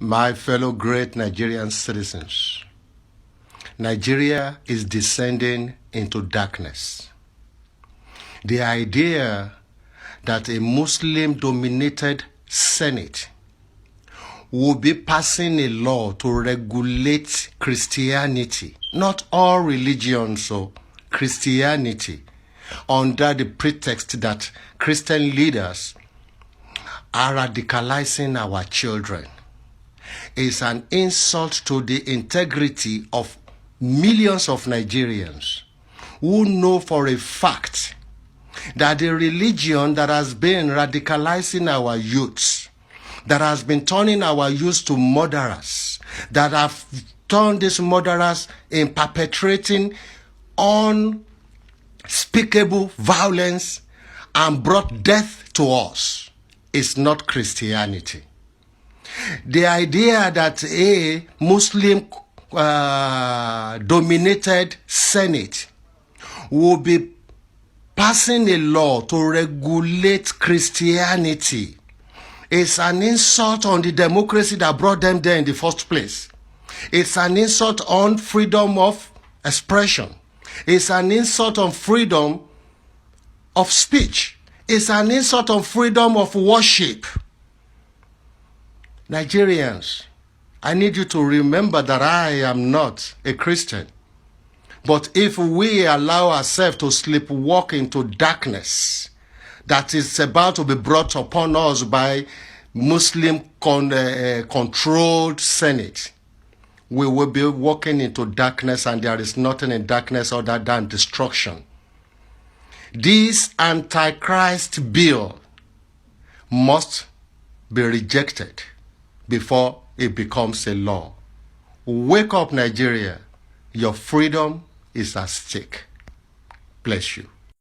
My fellow great Nigerian citizens, Nigeria is descending into darkness. The idea that a Muslim-dominated Senate will be passing a law to regulate Christianity, not all religions, so Christianity, under the pretext that Christian leaders are radicalizing our children, is an insult to the integrity of millions of Nigerians who know for a fact that the religion that has been radicalizing our youths, that has been turning our youths to murderers, that have turned these murderers in perpetrating unspeakable violence and brought death to us, is not Christianity. The idea that a Muslim dominated Senate will be passing a law to regulate Christianity is an insult on the democracy that brought them there in the first place. It's an insult on freedom of expression. It's an insult on freedom of speech. It's an insult on freedom of worship. Nigerians, I need you to remember that I am not a Christian. But if we allow ourselves to sleepwalk into darkness that is about to be brought upon us by Muslim-controlled Senate, we will be walking into darkness, and there is nothing in darkness other than destruction. This Antichrist bill must be rejected before it becomes a law. Wake up, Nigeria. Your freedom is at stake. Bless you.